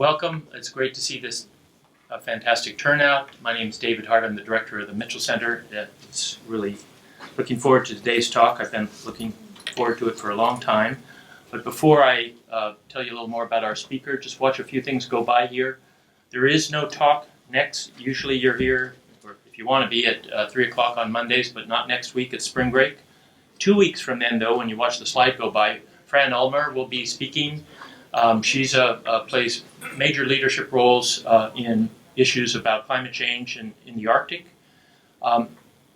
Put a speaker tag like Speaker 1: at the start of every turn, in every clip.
Speaker 1: Welcome. It's great to see this fantastic turnout. My name is David Hart. I'm the director of the Mitchell Center. It's really looking forward to today's talk. I've been looking forward to it for a long time. But before I tell you a little more about our speaker, just watch a few things go by here. There is no talk next. Usually you're here, or if you want to be, at 3 o'clock on Mondays, but not next week. It's spring break. 2 weeks from then, though, when you watch the slide go by, Fran Ulmer will be speaking. She's plays major leadership roles in issues about climate change in the Arctic.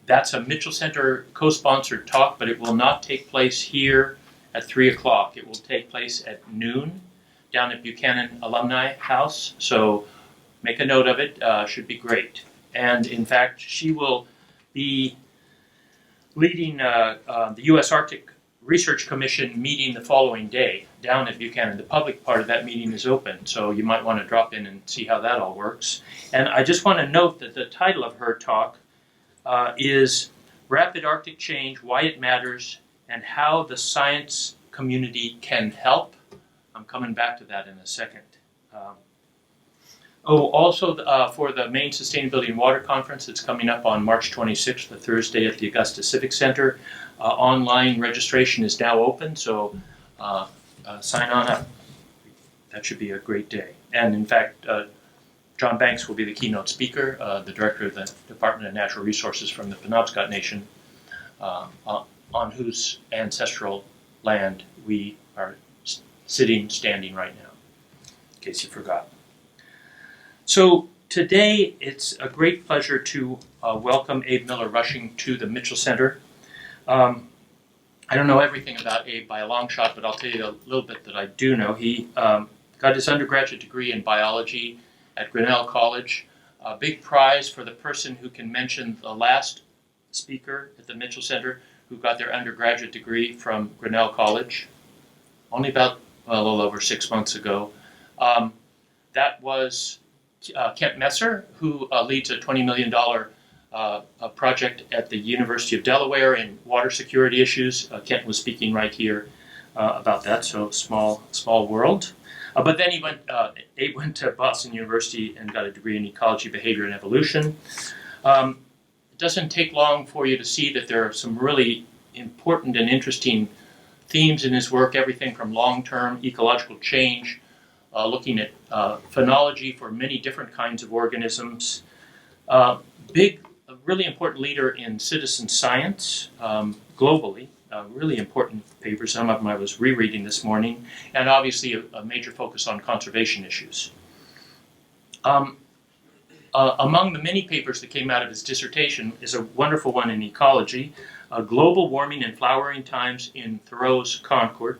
Speaker 1: That's a Mitchell Center co-sponsored talk, but it will not take place here at 3 o'clock. It will take place at noon down at Buchanan Alumni House. So make a note of it. Should be great. And in fact, she will be leading the U.S. Arctic Research Commission meeting the following day down at Buchanan. The public part of that meeting is open, so you might want to drop in and see how that all works. And I just want to note that the title of her talk is Rapid Arctic Change, Why It Matters, and How the Science Community Can Help. I'm coming back to that in a second. Also for the Maine Sustainability and Water Conference, it's coming up on March 26th, the Thursday at the Augusta Civic Center. Online registration is now open, so sign on up. That should be a great day. And in fact, John Banks will be the keynote speaker, the director of the Department of Natural Resources from the Penobscot Nation, on whose ancestral land we are standing right now, in case you forgot. So today it's a great pleasure to welcome Abe Miller-Rushing to the Mitchell Center. I don't know everything about Abe by a long shot, but I'll tell you a little bit that I do know. He got his undergraduate degree in biology at Grinnell College. A big prize for the person who can mention the last speaker at the Mitchell Center who got their undergraduate degree from Grinnell College, only about a little over 6 months ago. That was Kent Messer, who leads a $20 million a project at the University of Delaware in water security issues. Kent was speaking right here about that, so small world. But then Abe went to Boston University and got a degree in ecology, behavior, and evolution. It doesn't take long for you to see that there are some really important and interesting themes in his work, everything from long-term ecological change, looking at phenology for many different kinds of organisms. A really important leader in citizen science globally, really important papers. Some of them I was rereading this morning, and obviously a major focus on conservation issues. Among the many papers that came out of his dissertation is a wonderful one in ecology, Global Warming and Flowering Times in Thoreau's Concord,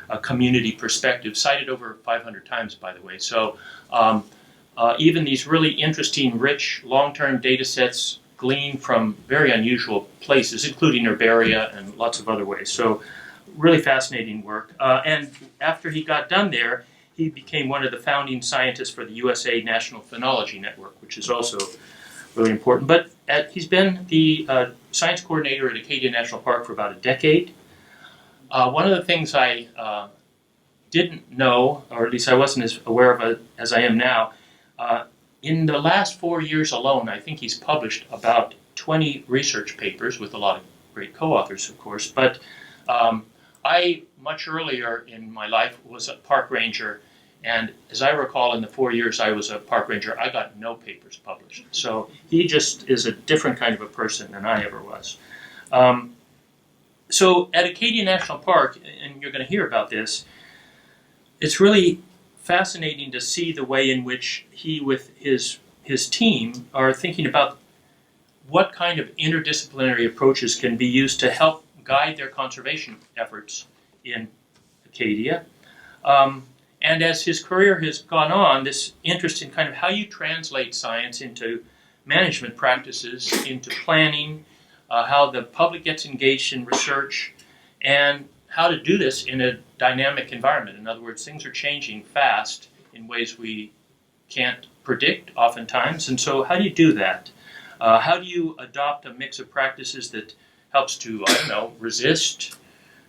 Speaker 1: a community perspective, cited over 500 times, by the way. So even these really interesting, rich, long-term data sets gleaned from very unusual places, including herbaria and lots of other ways. So really fascinating work. And after he got done there, he became one of the founding scientists for the USA National Phenology Network, which is also really important. But he's been the science coordinator at Acadia National Park for about a decade. One of the things I didn't know, or at least I wasn't as aware of it as I am now, in the last 4 years alone, I think he's published about 20 research papers with a lot of great co-authors, of course. But I, much earlier in my life, was a park ranger. And as I recall, in the 4 years I was a park ranger, I got no papers published. So he just is a different kind of a person than I ever was. So at Acadia National Park, and you're going to hear about this, it's really fascinating to see the way in which he, with his team, are thinking about what kind of interdisciplinary approaches can be used to help guide their conservation efforts in Acadia. And as his career has gone on, this interest in kind of how you translate science into management practices, into planning, how the public gets engaged in research, and how to do this in a dynamic environment. In other words, things are changing fast in ways we can't predict oftentimes. And so how do you do that? How do you adopt a mix of practices that helps to, resist,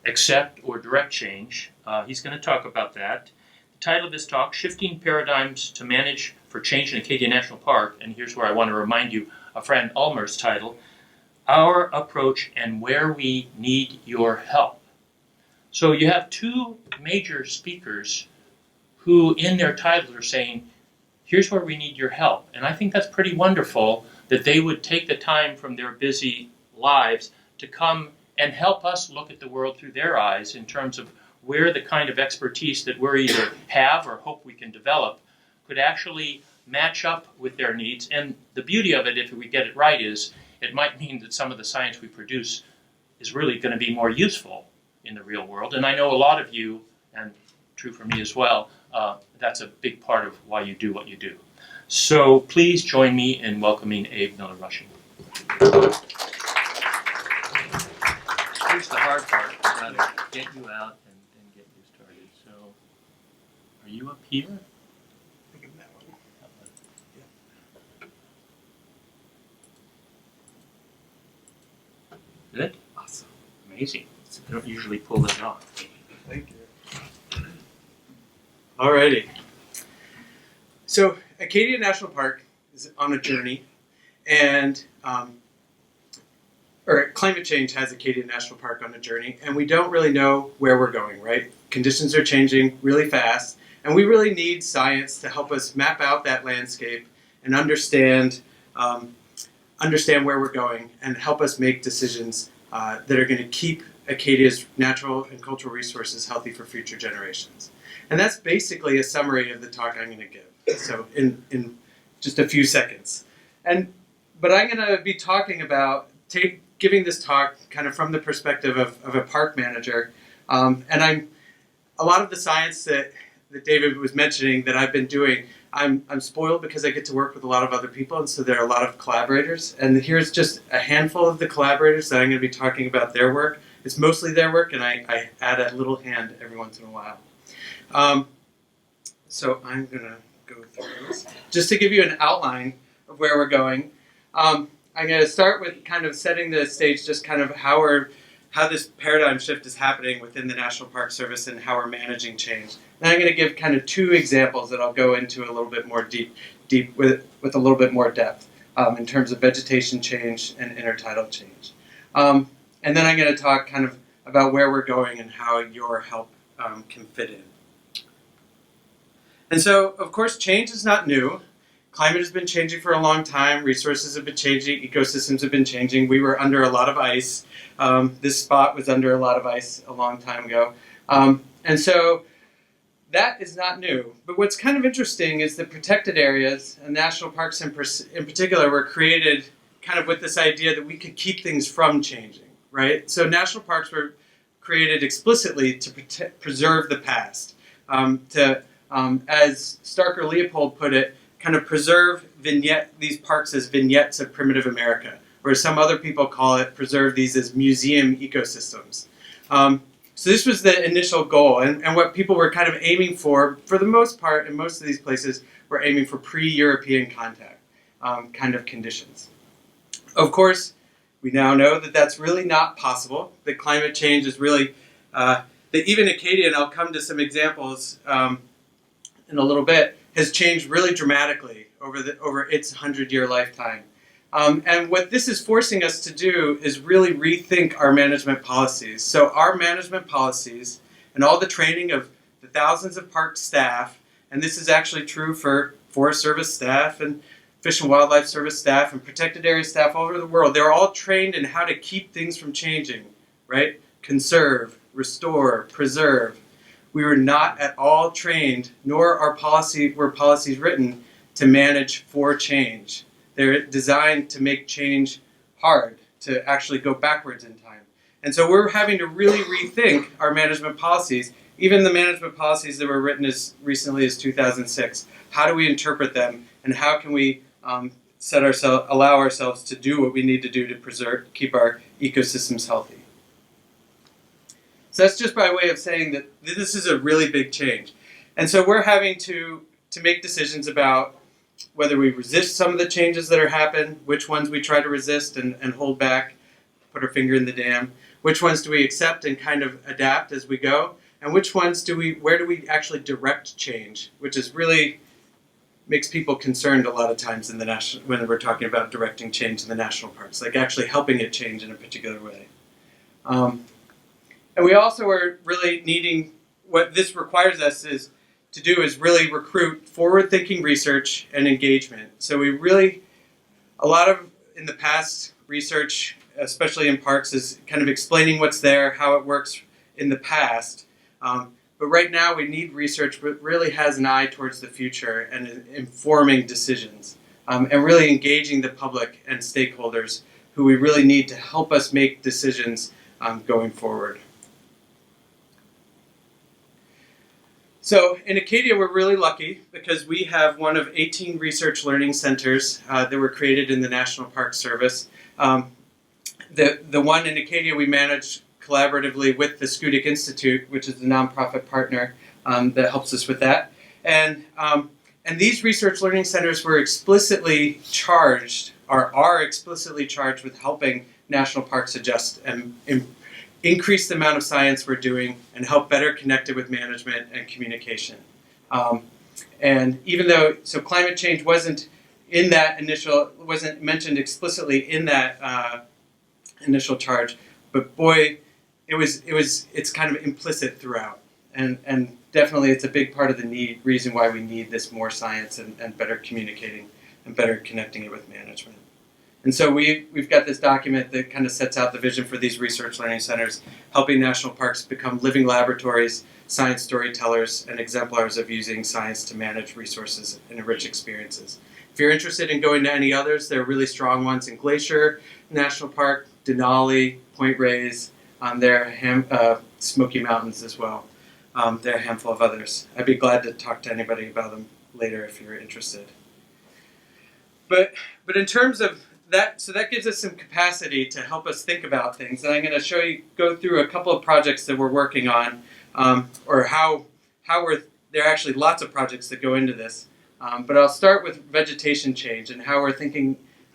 Speaker 1: accept, or direct change? He's going to talk about that. The title of this talk, Shifting Paradigms to Manage for Change in Acadia National Park, and here's where I want to remind you of Fran Ulmer's title, Our Approach and Where We Need Your Help. So you have two major speakers who in their titles are saying, here's where we need your help. And I think that's pretty wonderful that they would take the time from their busy lives to come and help us look at the world through their eyes in terms of where the kind of expertise that we either have or hope we can develop could actually match up with their needs. And the beauty of it, if we get it right, is it might mean that some of the science we produce is really going to be more useful in the real world. And I know a lot of you, and true for me as well, that's a big part of why you do what you do. So please join me in welcoming Abe Miller-Rushing. Here's the hard part. I've got to get you out and get you started. So, are you up here?
Speaker 2: I think that one. Yeah.
Speaker 1: Good?
Speaker 2: Awesome.
Speaker 1: Amazing. I don't usually pull this off.
Speaker 2: Thank you. Alrighty. So Acadia National Park is on a journey, and climate change has Acadia National Park on a journey, and we don't really know where we're going, right? Conditions are changing really fast, and we really need science to help us map out that landscape and understand where we're going and help us make decisions that are going to keep Acadia's natural and cultural resources healthy for future generations. And that's basically a summary of the talk I'm going to give. So in just a few seconds. But I'm going to be talking about giving this talk kind of from the perspective of a park manager. And a lot of the science that David was mentioning that I've been doing, I'm spoiled because I get to work with a lot of other people, and so there are a lot of collaborators. And here's just a handful of the collaborators that I'm going to be talking about their work. It's mostly their work, and I add a little hand every once in a while. So I'm going to go through this. Just to give you an outline of where we're going, I'm going to start with kind of setting the stage, just kind of how this paradigm shift is happening within the National Park Service and how we're managing change. And I'm going to give kind of two examples that I'll go into a little bit more deep with a little bit more depth in terms of vegetation change and intertidal change. And then I'm going to talk kind of about where we're going and how your help can fit in. And so, of course, change is not new. Climate has been changing for a long time. Resources have been changing. Ecosystems have been changing. We were under a lot of ice. This spot was under a lot of ice a long time ago. And so that is not new. But what's kind of interesting is that protected areas, and national parks in particular, were created kind of with this idea that we could keep things from changing, right? So national parks were created explicitly to preserve the past, as Starker Leopold put it, kind of preserve these parks as vignettes of primitive America, or some other people call it, preserve these as museum ecosystems. So this was the initial goal, and what people were kind of aiming for the most part, in most of these places, were aiming for pre-European contact kind of conditions. Of course, we now know that that's really not possible, that climate change is really, that even Acadia, and I'll come to some examples in a little bit, has changed really dramatically over its 100-year lifetime. And what this is forcing us to do is really rethink our management policies. So our management policies and all the training of the thousands of park staff, and this is actually true for Forest Service staff and Fish and Wildlife Service staff and protected area staff all over the world, they're all trained in how to keep things from changing, right? Conserve, restore, preserve. We were not at all trained, nor were policies written to manage for change. They're designed to make change hard, to actually go backwards in time. And so we're having to really rethink our management policies, even the management policies that were written as recently as 2006. How do we interpret them, and how can we allow ourselves to do what we need to do to keep our ecosystems healthy? So that's just by way of saying that this is a really big change. And so we're having to make decisions about whether we resist some of the changes that are happening, which ones we try to resist and hold back, put our finger in the dam, which ones do we accept and kind of adapt as we go, and which ones where do we actually direct change, which is really makes people concerned a lot of times in the when we're talking about directing change in the national parks, like actually helping it change in a particular way. And we also are really needing, what this requires us to do is really recruit forward-thinking research and engagement. So we really, a lot of, in the past, research, especially in parks, is kind of explaining what's there, how it works in the past. But right now we need research that really has an eye towards the future and informing decisions, and really engaging the public and stakeholders who we really need to help us make decisions going forward. So in Acadia, we're really lucky because we have one of 18 research learning centers that were created in the National Park Service. The one in Acadia we manage collaboratively with the Schoodic Institute, which is the nonprofit partner that helps us with that. And these research learning centers were explicitly charged, or are explicitly charged with helping national parks adjust and increase the amount of science we're doing and help better connect it with management and communication. And even though, so climate change wasn't mentioned explicitly in that initial charge, but boy, it's kind of implicit throughout. And definitely it's a big part of the reason why we need this more science and better communicating and better connecting it with management. And so we've got this document that kind of sets out the vision for these research learning centers, helping national parks become living laboratories, science storytellers, and exemplars of using science to manage resources and enrich experiences. If you're interested in going to any others, there are really strong ones in Glacier National Park, Denali, Point Reyes, Smoky Mountains as well. There are a handful of others. I'd be glad to talk to anybody about them later if you're interested. But in terms of that, so that gives us some capacity to help us think about things. And I'm going to go through a couple of projects that we're working on, or there are actually lots of projects that go into this. But I'll start with vegetation change and how we're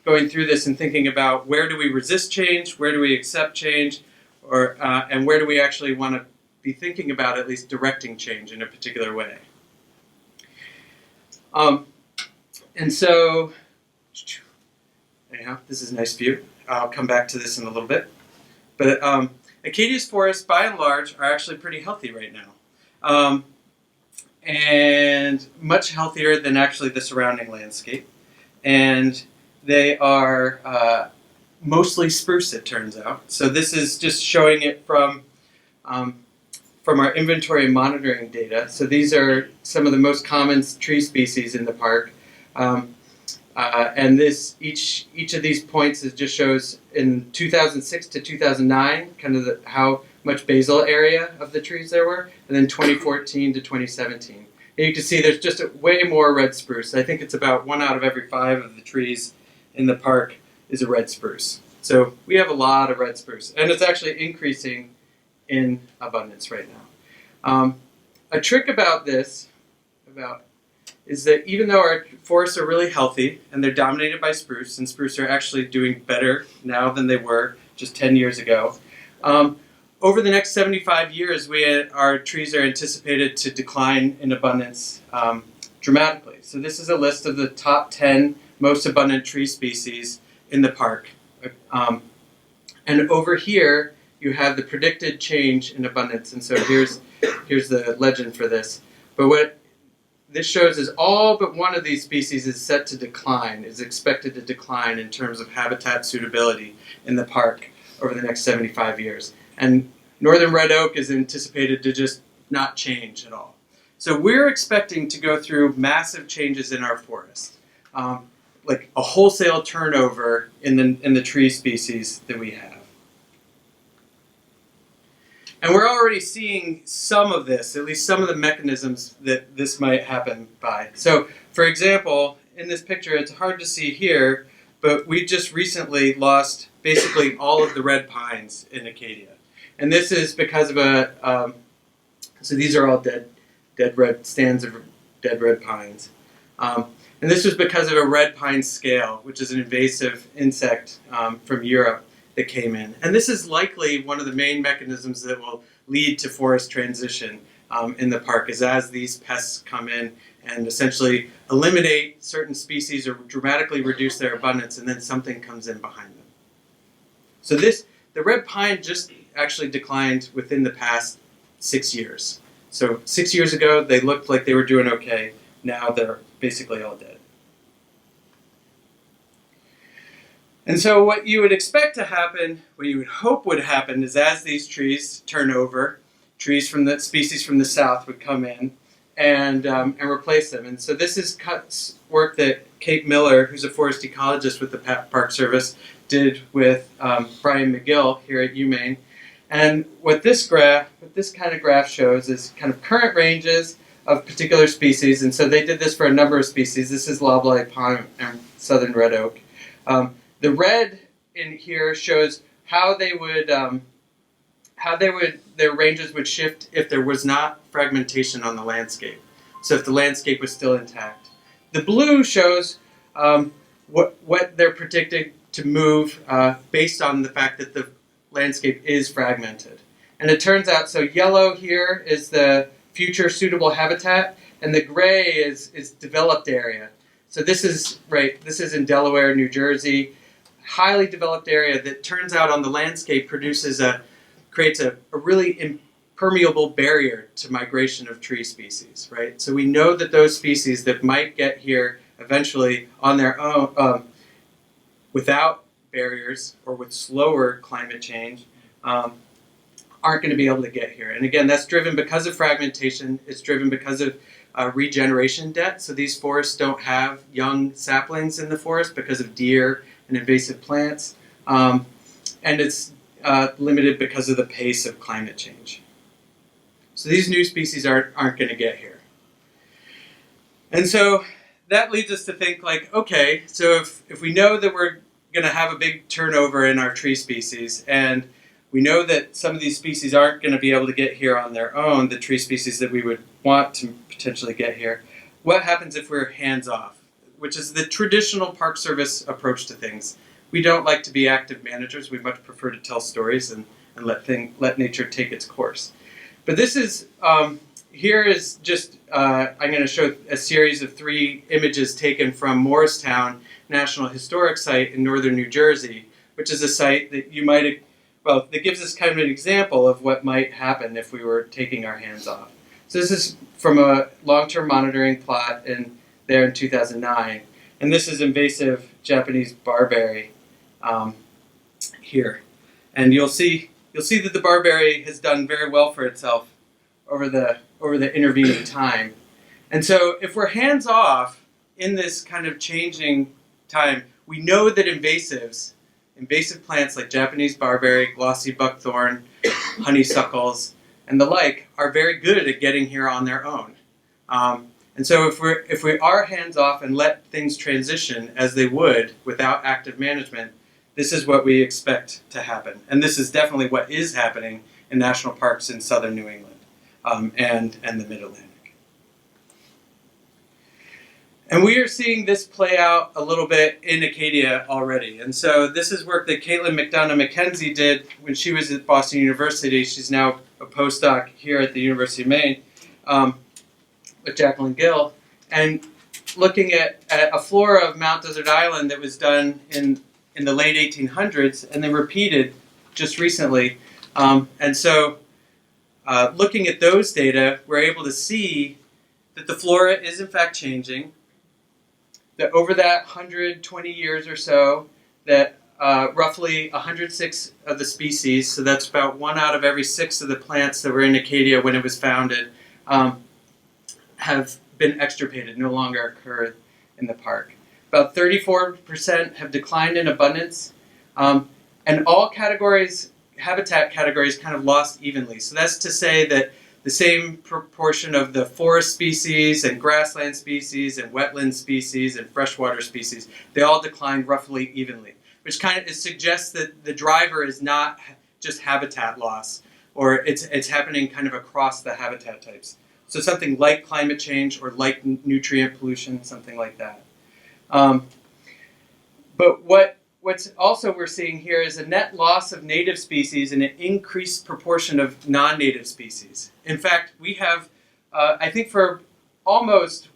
Speaker 2: going through this and thinking about where do we resist change, where do we accept change, and where do we actually want to be thinking about at least directing change in a particular way. And so, anyhow, this is a nice view. I'll come back to this in a little bit. But Acadia's forests, by and large, are actually pretty healthy right now. And much healthier than actually the surrounding landscape. And they are mostly spruce, it turns out. So this is just showing it from our inventory and monitoring data. So these are some of the most common tree species in the park. And each of these points just shows in 2006 to 2009 kind of how much basal area of the trees there were, and then 2014 to 2017. And you can see there's just way more red spruce. I think it's about 1 out of every 5 of the trees in the park is a red spruce. So we have a lot of red spruce, and it's actually increasing in abundance right now. A trick about this is that even though our forests are really healthy and they're dominated by spruce, and spruce are actually doing better now than they were just 10 years ago, over the next 75 years, our trees are anticipated to decline in abundance dramatically. So this is a list of the top 10 most abundant tree species in the park. And over here, you have the predicted change in abundance. And so here's the legend for this. But what this shows is all but one of these species is set to decline, is expected to decline in terms of habitat suitability in the park over the next 75 years. And northern red oak is anticipated to just not change at all. So we're expecting to go through massive changes in our forest, like a wholesale turnover in the tree species that we have. And we're already seeing some of this, at least some of the mechanisms that this might happen by. So, for example, in this picture, it's hard to see here, but we just recently lost basically all of the red pines in Acadia. And this is because of so these are all dead red stands of dead red pines. And this was because of a red pine scale, which is an invasive insect from Europe that came in. And this is likely one of the main mechanisms that will lead to forest transition in the park, is as these pests come in and essentially eliminate certain species or dramatically reduce their abundance, and then something comes in behind them. So the red pine just actually declined within the past 6 years. So 6 years ago, they looked like they were doing okay. Now they're basically all dead. And so what you would expect to happen, what you would hope would happen, is as these trees turn over, trees from the species from the south would come in and replace them. And so this is work that Kate Miller, who's a forest ecologist with the Park Service, did with Brian McGill here at UMaine. And what this kind of graph shows is kind of current ranges of particular species. And so they did this for a number of species. This is loblolly pine and southern red oak. The red in here shows how their ranges would shift if there was not fragmentation on the landscape. So if the landscape was still intact. The blue shows what they're predicting to move based on the fact that the landscape is fragmented. And it turns out, so yellow here is the future suitable habitat, and the gray is developed area. So this is in Delaware, New Jersey, highly developed area that turns out on the landscape creates a really impermeable barrier to migration of tree species, right? So we know that those species that might get here eventually on their own, without barriers or with slower climate change, aren't going to be able to get here. And again, that's driven because of fragmentation. It's driven because of regeneration debt. So these forests don't have young saplings in the forest because of deer and invasive plants. And it's limited because of the pace of climate change. So these new species aren't going to get here. And so that leads us to think like, okay, so if we know that we're going to have a big turnover in our tree species, and we know that some of these species aren't going to be able to get here on their own, the tree species that we would want to potentially get here, what happens if we're hands-off, which is the traditional Park Service approach to things. We don't like to be active managers. We much prefer to tell stories and let nature take its course. But this is, here is just, I'm going to show a series of 3 images taken from Morristown National Historic Site in northern New Jersey, which is a site that that gives us kind of an example of what might happen if we were taking our hands off. So this is from a long-term monitoring plot there in 2009, and this is invasive Japanese barberry here. And you'll see that the barberry has done very well for itself over the intervening time. And so if we're hands off in this kind of changing time, we know that invasive plants like Japanese barberry, glossy buckthorn, honeysuckles, and the like are very good at getting here on their own. And so if we are hands off and let things transition as they would without active management, this is what we expect to happen. And this is definitely what is happening in national parks in southern New England and the Mid-Atlantic. And we are seeing this play out a little bit in Acadia already. And so this is work that Caitlin McDonough-McKenzie did when she was at Boston University. She's now a postdoc here at the University of Maine with Jacqueline Gill. And looking at a flora of Mount Desert Island that was done in the late 1800s and then repeated just recently. And so looking at those data, we're able to see that the flora is in fact changing. That over that 120 years or so, that roughly 106 of the species, so that's about 1 out of every 6 of the plants that were in Acadia when it was founded, have been extirpated, no longer occur in the park. About 34% have declined in abundance, and all habitat categories kind of lost evenly. So that's to say that the same proportion of the forest species and grassland species and wetland species and freshwater species, they all declined roughly evenly, which kind of suggests that the driver is not just habitat loss, or it's happening kind of across the habitat types. So something like climate change or like nutrient pollution, something like that. But what what's also we're seeing here is a net loss of native species and an increased proportion of non-native species. In fact, we have, I think for almost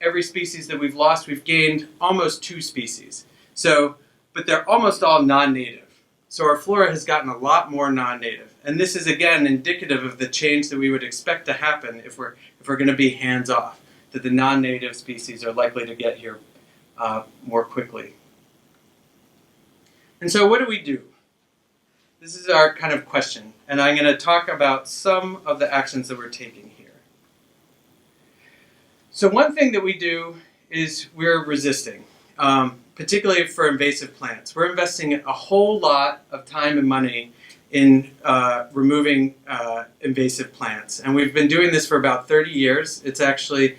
Speaker 2: every species that we've lost, we've gained almost 2 species. So, but they're almost all non-native. So our flora has gotten a lot more non-native. And this is, again, indicative of the change that we would expect to happen if we're going to be hands-off, that the non-native species are likely to get here more quickly. And so what do we do? This is our kind of question, and I'm going to talk about some of the actions that we're taking here. So one thing that we do is we're resisting, particularly for invasive plants. We're investing a whole lot of time and money in removing invasive plants, and we've been doing this for about 30 years. It's actually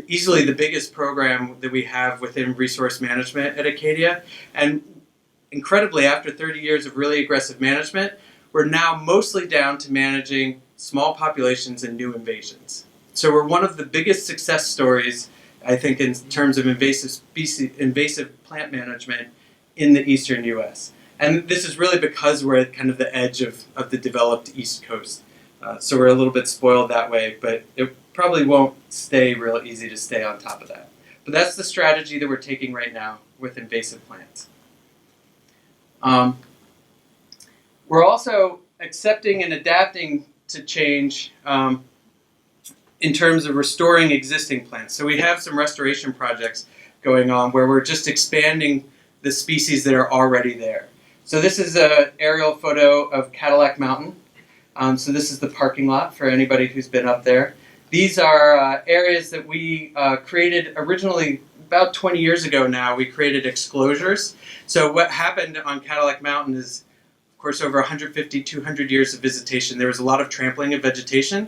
Speaker 2: easily the biggest program that we have within resource management at Acadia, and incredibly, after 30 years of really aggressive management, we're now mostly down to managing small populations and new invasions. So we're one of the biggest success stories, I think, in terms of invasive plant management in the eastern U.S. And this is really because we're at kind of the edge of the developed East Coast. So we're a little bit spoiled that way, but it probably won't stay real easy to stay on top of that. But that's the strategy that we're taking right now with invasive plants. We're also accepting and adapting to change in terms of restoring existing plants. So we have some restoration projects going on where we're just expanding the species that are already there. So this is an aerial photo of Cadillac Mountain. So this is the parking lot for anybody who's been up there. These are areas that we created originally about 20 years ago now. We created exclosures. So what happened on Cadillac Mountain is, of course, over 150, 200 years of visitation, there was a lot of trampling of vegetation.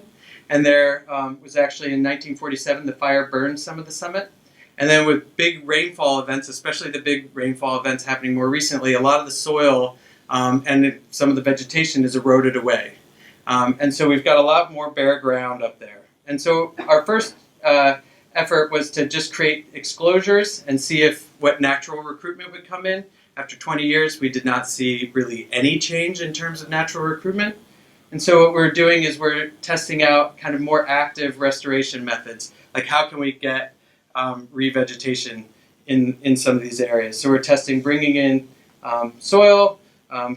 Speaker 2: And there was actually in 1947, the fire burned some of the summit. And then with big rainfall events, especially the big rainfall events happening more recently, a lot of the soil and some of the vegetation is eroded away. And so we've got a lot more bare ground up there. And so our first effort was to just create exclosures and see if what natural recruitment would come in. After 20 years, we did not see really any change in terms of natural recruitment. And so what we're doing is we're testing out kind of more active restoration methods, like how can we get revegetation in some of these areas. So we're testing bringing in soil,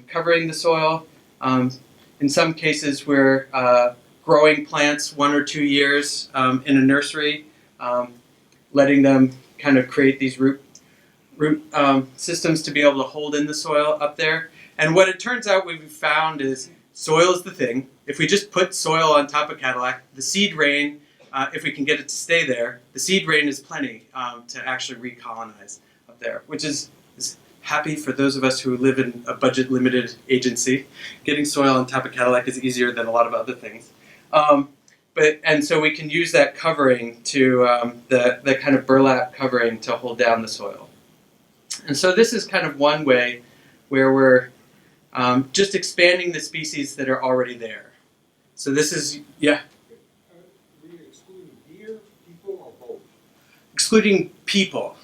Speaker 2: covering the soil. In some cases, we're growing plants 1 or 2 years in a nursery, letting them kind of create these root systems to be able to hold in the soil up there. And what it turns out we've found is soil is the thing. If we just put soil on top of Cadillac, the seed rain, if we can get it to stay there, the seed rain is plenty to actually recolonize up there, which is happy for those of us who live in a budget-limited agency. Getting soil on top of Cadillac is easier than a lot of other things. And so we can use that covering to, the kind of burlap covering to hold down the soil. And so this is kind of one way where we're just expanding the species that are already there. So this is, yeah?
Speaker 3: Are we excluding deer, people, or both?
Speaker 2: Excluding people.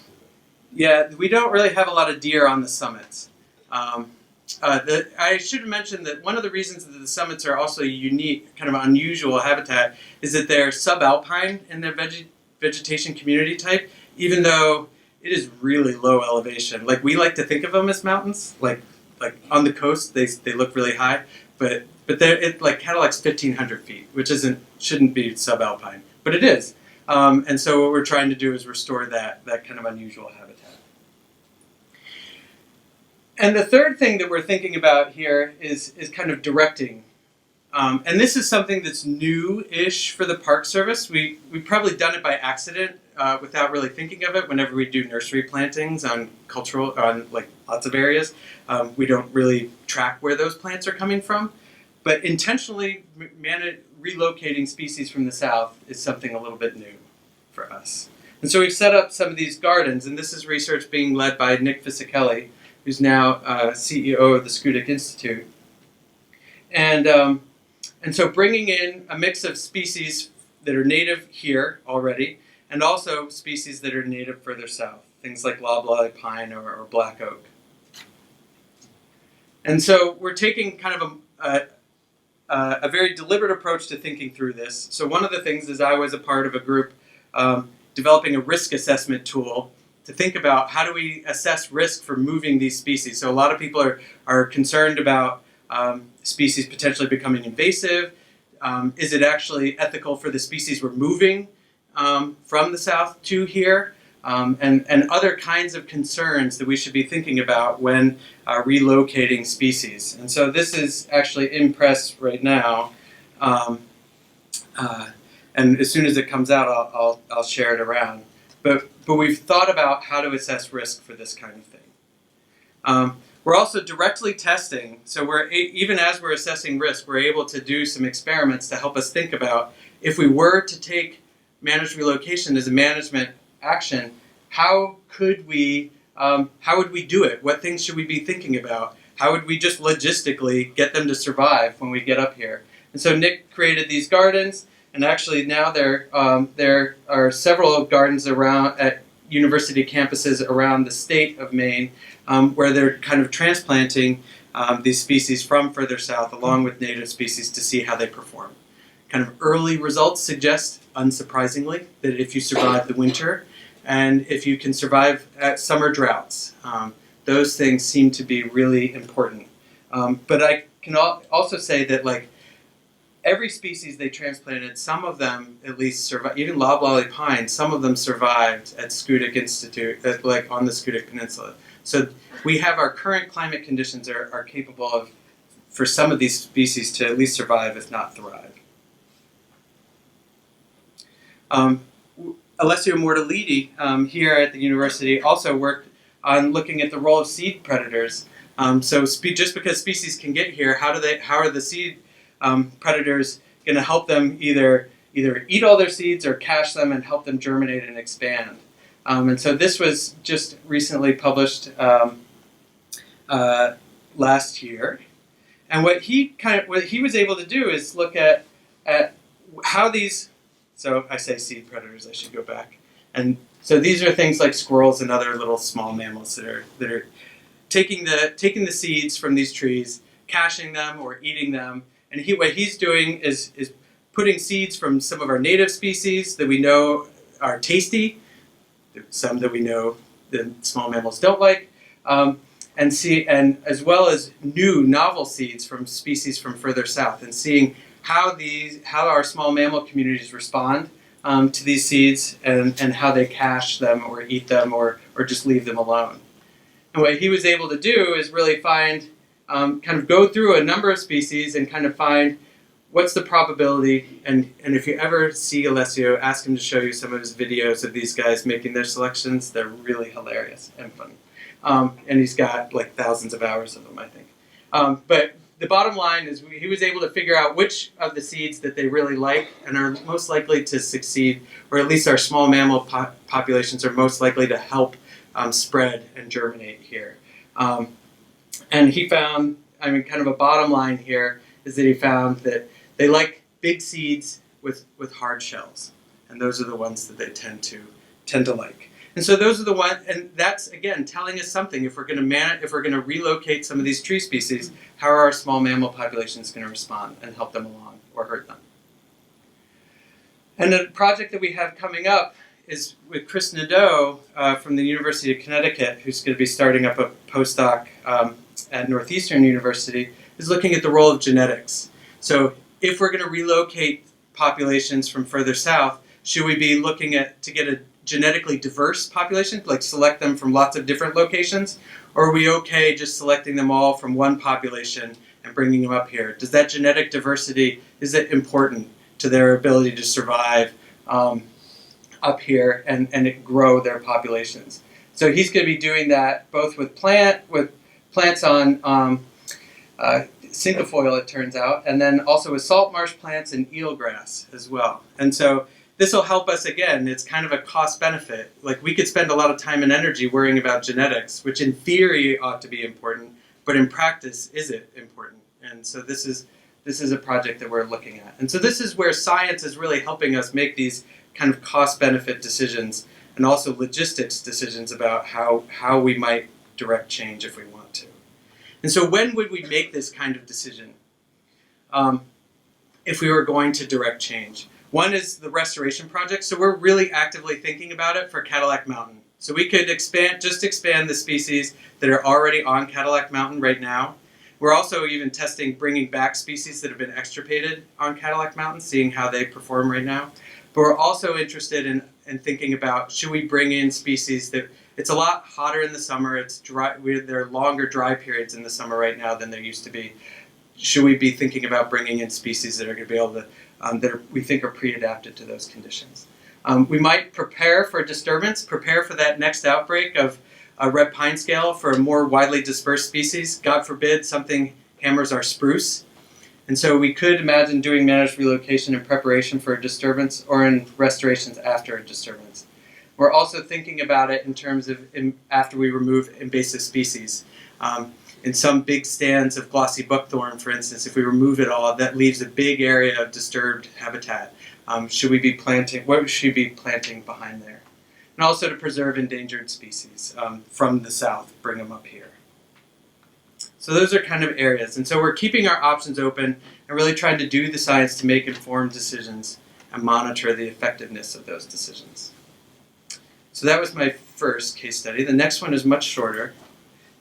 Speaker 2: Yeah, we don't really have a lot of deer on the summits. I should mention that one of the reasons that the summits are also unique, kind of unusual habitat, is that they're subalpine in their vegetation community type, even though it is really low elevation. Like, we like to think of them as mountains. Like on the coast, they look really high, but like Cadillac's 1,500 feet, which shouldn't be subalpine, but it is. And so what we're trying to do is restore that kind of unusual habitat. And the third thing that we're thinking about here is kind of directing. And this is something that's new-ish for the Park Service. We've probably done it by accident without really thinking of it whenever we do nursery plantings on like lots of areas. We don't really track where those plants are coming from. But intentionally relocating species from the south is something a little bit new for us. And so we've set up some of these gardens, and this is research being led by Nick Fisichella, who's now CEO of the Schoodic Institute. And so bringing in a mix of species that are native here already, and also species that are native further south, things like loblolly pine or black oak. And so we're taking kind of a very deliberate approach to thinking through this. So one of the things is I was a part of a group developing a risk assessment tool to think about how do we assess risk for moving these species. So a lot of people are concerned about species potentially becoming invasive. Is it actually ethical for the species we're moving from the south to here? And other kinds of concerns that we should be thinking about when relocating species. And so this is actually in press right now. And as soon as it comes out, I'll share it around. But we've thought about how to assess risk for this kind of thing. We're also directly testing, so even as we're assessing risk, we're able to do some experiments to help us think about if we were to take managed relocation as a management action, how would we do it? What things should we be thinking about? How would we just logistically get them to survive when we get up here? And so Nick created these gardens, and actually now there are several gardens around at university campuses around the state of Maine where they're kind of transplanting these species from further south along with native species to see how they perform. Kind of early results suggest, unsurprisingly, that if you survive the winter and if you can survive summer droughts, those things seem to be really important. But I can also say that every species they transplanted, some of them at least survived, even loblolly pine, some of them survived at Schoodic Institute, on the Schoodic Peninsula. So we have our current climate conditions are capable of, for some of these species to at least survive, if not thrive. Alessio Mortalidi here at the university also worked on looking at the role of seed predators. Just because species can get here, how are the seed predators going to help them either eat all their seeds or cache them and help them germinate and expand? And so this was just recently published last year. And what he was able to do is look at how these. So I say seed predators. I should go back. And so these are things like squirrels and other little small mammals that are taking the seeds from these trees, caching them or eating them. And what he's doing is putting seeds from some of our native species that we know are tasty, some that we know the small mammals don't like, and as well as new novel seeds from species from further south, and seeing how our small mammal communities respond to these seeds and how they cache them or eat them or just leave them alone. And what he was able to do is really find, kind of go through a number of species and kind of find what's the probability, and if you ever see Alessio, ask him to show you some of his videos of these guys making their selections. They're really hilarious and funny. And he's got thousands of hours of them, I think. But the bottom line is he was able to figure out which of the seeds that they really like and are most likely to succeed, or at least our small mammal populations are most likely to help spread and germinate here. And he found, kind of a bottom line here is that he found that they like big seeds with hard shells, and those are the ones that they tend to like. And so those are the ones, and that's again telling us something. If we're going to relocate some of these tree species, how are our small mammal populations going to respond and help them along or hurt them? And the project that we have coming up is with Chris Nadeau from the University of Connecticut, who's going to be starting up a postdoc at Northeastern University, is looking at the role of genetics. So if we're going to relocate populations from further south, should we be looking to get a genetically diverse population, select them from lots of different locations, or are we okay just selecting them all from one population and bringing them up here? Does that genetic diversity, is it important to their ability to survive up here and grow their populations? So he's going to be doing that both with plants on cinquefoil, it turns out, and then also with salt marsh plants and eelgrass as well. And so this will help us, again, it's kind of a cost benefit. We could spend a lot of time and energy worrying about genetics, which in theory ought to be important, but in practice, is it important? And so this is a project that we're looking at. And so this is where science is really helping us make these kind of cost-benefit decisions and also logistics decisions about how we might direct change if we want to. And so when would we make this kind of decision if we were going to direct change? One is the restoration project. So we're really actively thinking about it for Cadillac Mountain. So we could expand the species that are already on Cadillac Mountain right now. We're also even testing bringing back species that have been extirpated on Cadillac Mountain, seeing how they perform right now. But we're also interested in thinking about, should we bring in species that, it's a lot hotter in the summer, it's dry, there are longer dry periods in the summer right now than there used to be. Should we be thinking about bringing in species that are going to be able to, we think are pre-adapted to those conditions? We might prepare for a disturbance, prepare for that next outbreak of a red pine scale for a more widely dispersed species. God forbid something hammers our spruce. And so we could imagine doing managed relocation in preparation for a disturbance or in restorations after a disturbance. We're also thinking about it in terms of after we remove invasive species. In some big stands of glossy buckthorn, for instance, if we remove it all, that leaves a big area of disturbed habitat. Should we be planting, what should we be planting behind there? And also to preserve endangered species from the south, bring them up here. So those are kind of areas. And so we're keeping our options open and really trying to do the science to make informed decisions and monitor the effectiveness of those decisions. So that was my first case study. The next one is much shorter,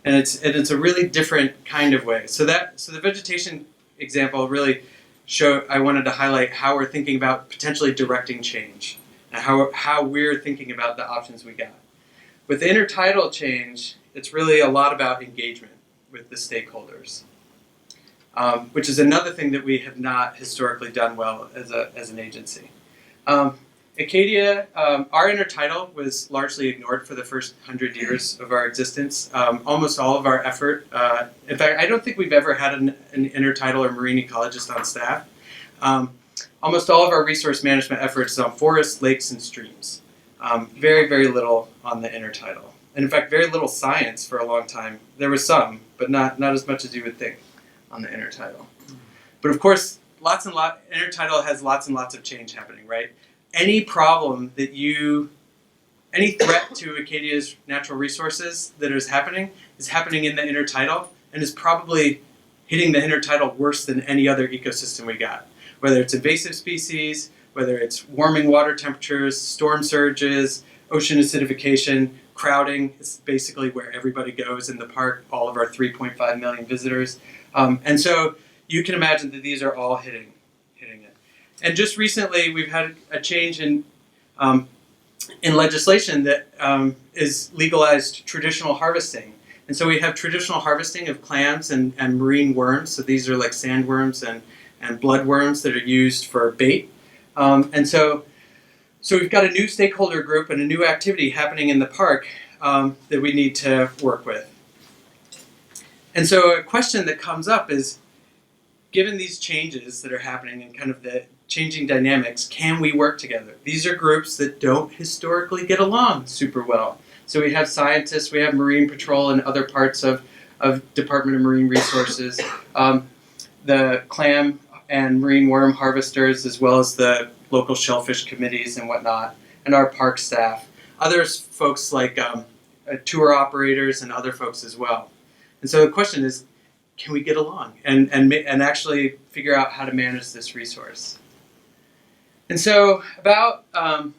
Speaker 2: and it's a really different kind of way. So the vegetation example really I wanted to highlight how we're thinking about potentially directing change and how we're thinking about the options we got. With intertidal change, it's really a lot about engagement with the stakeholders, which is another thing that we have not historically done well as an agency. Acadia, our intertidal was largely ignored for the first 100 years of our existence. Almost all of our effort, in fact, I don't think we've ever had an intertidal or marine ecologist on staff. Almost all of our resource management efforts is on forests, lakes, and streams. Very, very little on the intertidal. And in fact, very little science for a long time. There was some, but not as much as you would think on the intertidal. But of course, intertidal has lots and lots of change happening, right? Any problem that any threat to Acadia's natural resources that is happening in the intertidal and is probably hitting the intertidal worse than any other ecosystem we got. Whether it's invasive species, whether it's warming water temperatures, storm surges, ocean acidification, crowding is basically where everybody goes in the park, all of our 3.5 million visitors. And so you can imagine that these are all hitting it. And just recently, we've had a change in legislation that is legalized traditional harvesting. And so we have traditional harvesting of clams and marine worms. So these are like sandworms and bloodworms that are used for bait. And so we've got a new stakeholder group and a new activity happening in the park that we need to work with. And so a question that comes up is, given these changes that are happening and kind of the changing dynamics, can we work together? These are groups that don't historically get along super well. So we have scientists, we have Marine Patrol and other parts of Department of Marine Resources, the clam and marine worm harvesters, as well as the local shellfish committees and whatnot, and our park staff. Others, folks like tour operators and other folks as well. And so the question is, can we get along and actually figure out how to manage this resource? And so about 5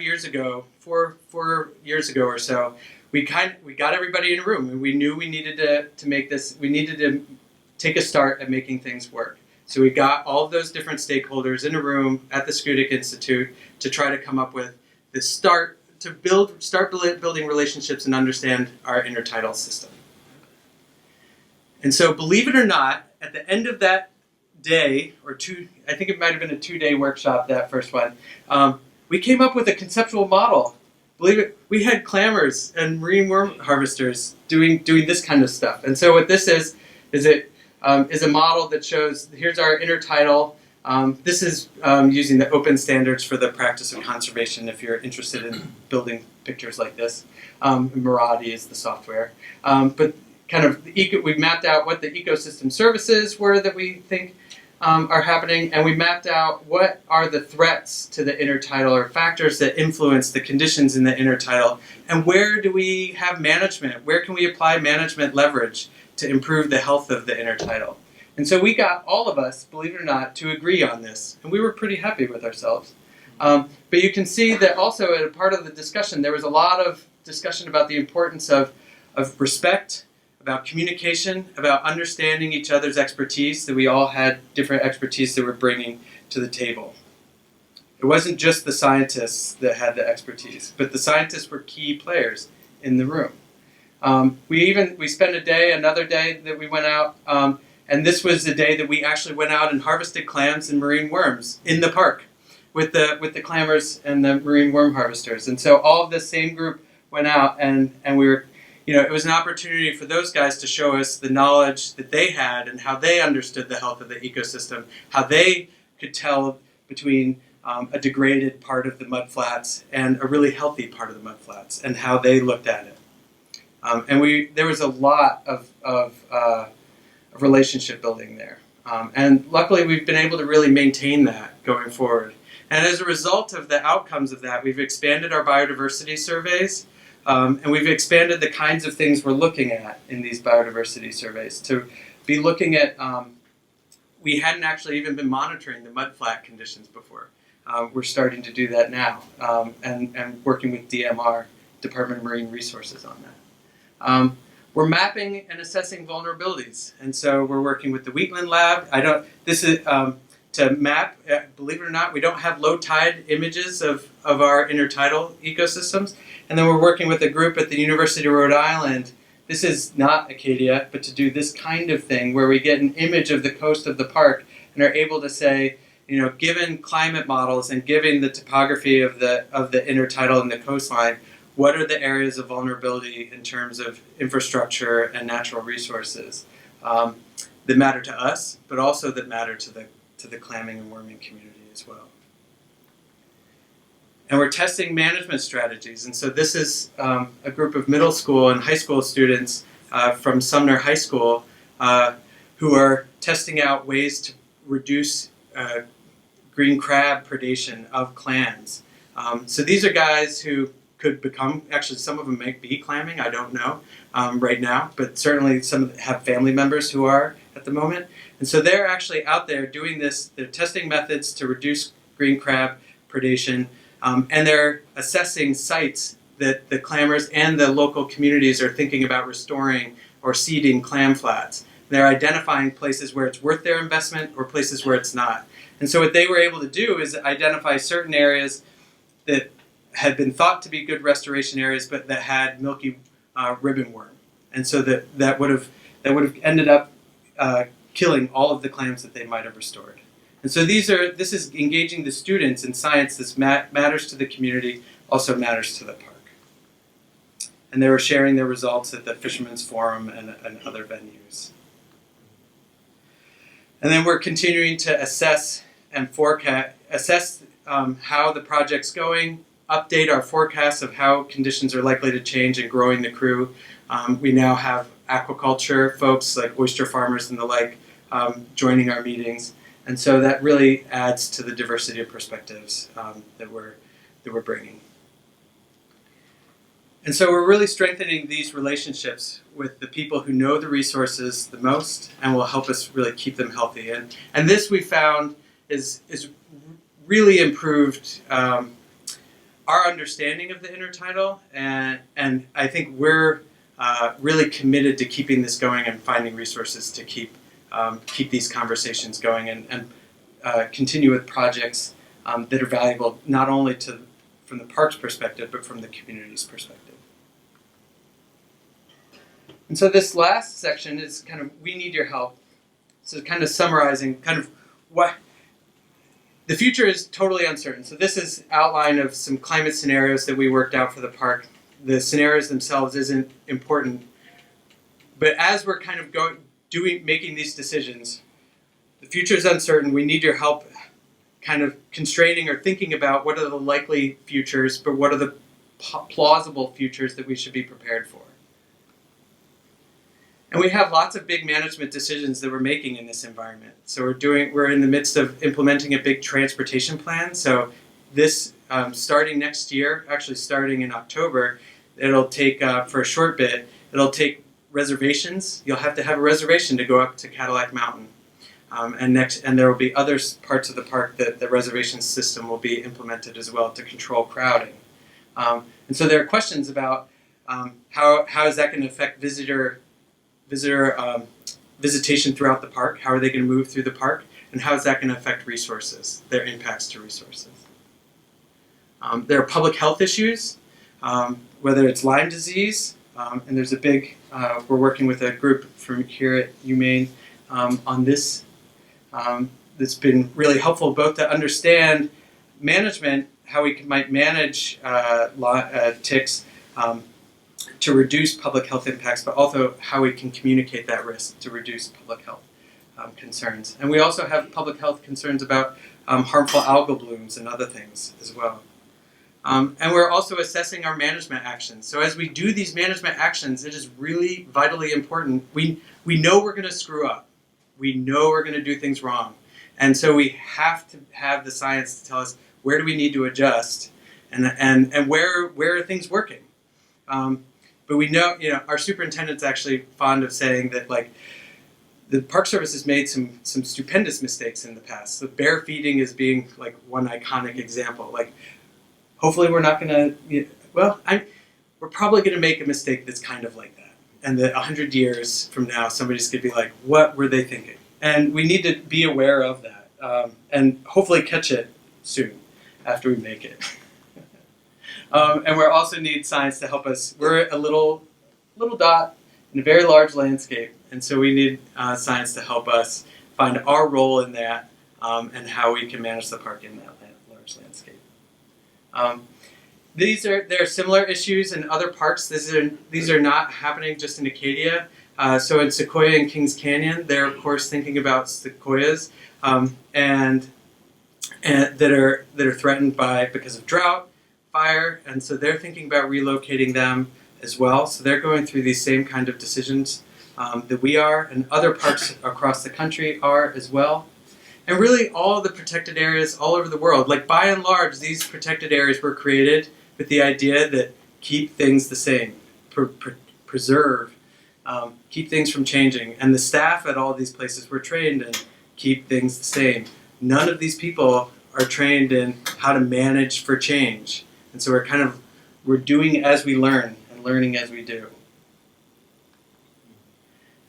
Speaker 2: years ago, four years ago or so, we got everybody in a room, and we knew we needed to make this. We needed to take a start at making things work. So we got all of those different stakeholders in a room at the Schoodic Institute to try to come up with this start building relationships and understand our intertidal system. And so, believe it or not, at the end of that day, or two, I think it might have been a 2-day workshop, that first one, we came up with a conceptual model. Believe it, we had clammers and marine worm harvesters doing this kind of stuff. And so what this is a model that shows, here's our intertidal. This is using the open standards for the practice of conservation if you're interested in building pictures like this. Marathi is the software. But kind of, we mapped out what the ecosystem services were that we think are happening, and we mapped out what are the threats to the intertidal or factors that influence the conditions in the intertidal, and where do we have management? Where can we apply management leverage to improve the health of the intertidal? And so we got all of us, believe it or not, to agree on this, and we were pretty happy with ourselves. But you can see that also at a part of the discussion, there was a lot of discussion about the importance of respect, about communication, about understanding each other's expertise, that we all had different expertise that we're bringing to the table. It wasn't just the scientists that had the expertise, but the scientists were key players in the room. We spent another day that we went out, and this was the day that we actually went out and harvested clams and marine worms in the park with the clammers and the marine worm harvesters. And so all of the same group went out, and we were, it was an opportunity for those guys to show us the knowledge that they had and how they understood the health of the ecosystem, how they could tell between a degraded part of the mudflats and a really healthy part of the mudflats, and how they looked at it. And there was a lot of relationship building there. And luckily we've been able to really maintain that going forward. And as a result of the outcomes of that, we've expanded our biodiversity surveys, and we've expanded the kinds of things we're looking at in these biodiversity surveys to be looking at, we hadn't actually even been monitoring the mudflat conditions before. We're starting to do that now, and working with DMR, Department of Marine Resources, on that. We're mapping and assessing vulnerabilities, and so we're working with the Wheatland Lab. To map, believe it or not, we don't have low tide images of our intertidal ecosystems. And then we're working with a group at the University of Rhode Island. This is not Acadia, but to do this kind of thing where we get an image of the coast of the park and are able to say, given climate models and given the topography of the intertidal and the coastline, what are the areas of vulnerability in terms of infrastructure and natural resources that matter to us, but also that matter to the clamming and worming community as well. And we're testing management strategies. And so this is a group of middle school and high school students from Sumner High School who are testing out ways to reduce green crab predation of clams. So these are guys who could become, actually some of them might be clamming, I don't know right now, but certainly some have family members who are at the moment. And so they're actually out there doing this, they're testing methods to reduce green crab predation, and they're assessing sites that the clammers and the local communities are thinking about restoring or seeding clam flats. They're identifying places where it's worth their investment or places where it's not. And so what they were able to do is identify certain areas that had been thought to be good restoration areas, but that had milky ribbon worm. And so that would have ended up killing all of the clams that they might have restored. And so this is engaging the students in science that matters to the community, also matters to the park. And they were sharing their results at the Fishermen's Forum and other venues. And then we're continuing to assess and how the project's going, update our forecasts of how conditions are likely to change in growing the crew. We now have aquaculture folks like oyster farmers and the like joining our meetings, and so that really adds to the diversity of perspectives that we're bringing. And so we're really strengthening these relationships with the people who know the resources the most and will help us really keep them healthy. And this we found is really improved our understanding of the intertidal, and I think we're really committed to keeping this going and finding resources to keep these conversations going and continue with projects that are valuable not only from the park's perspective, but from the community's perspective. And so this last section is kind of, we need your help. So kind of summarizing kind of what the future is totally uncertain. So this is outline of some climate scenarios that we worked out for the park. The scenarios themselves isn't important, but as we're kind of making these decisions, the future is uncertain. We need your help kind of constraining or thinking about what are the likely futures, but what are the plausible futures that we should be prepared for. And we have lots of big management decisions that we're making in this environment. So we're in the midst of implementing a big transportation plan. So this, starting next year, actually starting in October, it'll take, for a short bit, it'll take reservations. You'll have to have a reservation to go up to Cadillac Mountain. And there will be other parts of the park that the reservation system will be implemented as well to control crowding. And so there are questions about how is that going to affect visitor visitation throughout the park? How are they going to move through the park? And how is that going to affect resources, their impacts to resources? There are public health issues, whether it's Lyme disease, and there's a big, we're working with a group from here at UMaine on this. That's been really helpful both to understand management, how we might manage ticks, to reduce public health impacts, but also how we can communicate that risk to reduce public health concerns. And we also have public health concerns about harmful algal blooms and other things as well. And we're also assessing our management actions. So as we do these management actions, it is really vitally important. We know we're going to screw up. We know we're going to do things wrong. And so we have to have the science to tell us where do we need to adjust and where are things working. But we know, our superintendent's actually fond of saying that, like, the Park Service has made some stupendous mistakes in the past. So bear feeding is being, like, one iconic example. Like, hopefully we're not going to, we're probably going to make a mistake that's kind of like that. And that 100 years from now, somebody's going to be like, what were they thinking? And we need to be aware of that and hopefully catch it soon after we make it. And we also need science to help us. We're a little dot in a very large landscape, and so we need science to help us find our role in that and how we can manage the park in that large landscape. There are similar issues in other parks. These are not happening just in Acadia. So in Sequoia and Kings Canyon, they're of course thinking about sequoias and that are threatened because of drought, fire, and so they're thinking about relocating them as well. So they're going through these same kind of decisions that we are, and other parks across the country are as well. And really all the protected areas all over the world, like by and large, these protected areas were created with the idea that keep things the same, preserve, keep things from changing. And the staff at all these places were trained in keep things the same. None of these people are trained in how to manage for change. And so we're doing as we learn and learning as we do.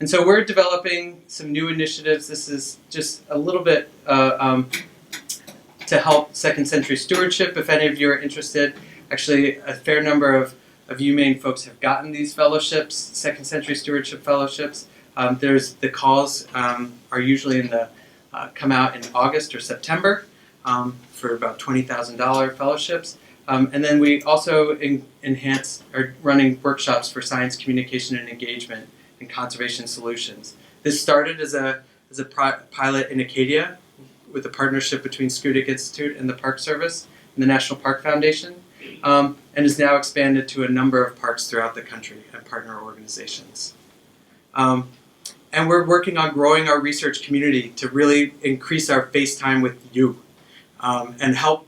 Speaker 2: And so we're developing some new initiatives. This is just a little bit to help second century stewardship, if any of you are interested. Actually, a fair number of UMaine folks have gotten these fellowships, second century stewardship fellowships. There's the calls are usually come out in August or September for about $20,000 fellowships. And then we also are running workshops for science communication and engagement and conservation solutions. This started as a pilot in Acadia with a partnership between Schoodic Institute and the Park Service and the National Park Foundation, and is now expanded to a number of parks throughout the country and partner organizations. And we're working on growing our research community to really increase our face time with you and help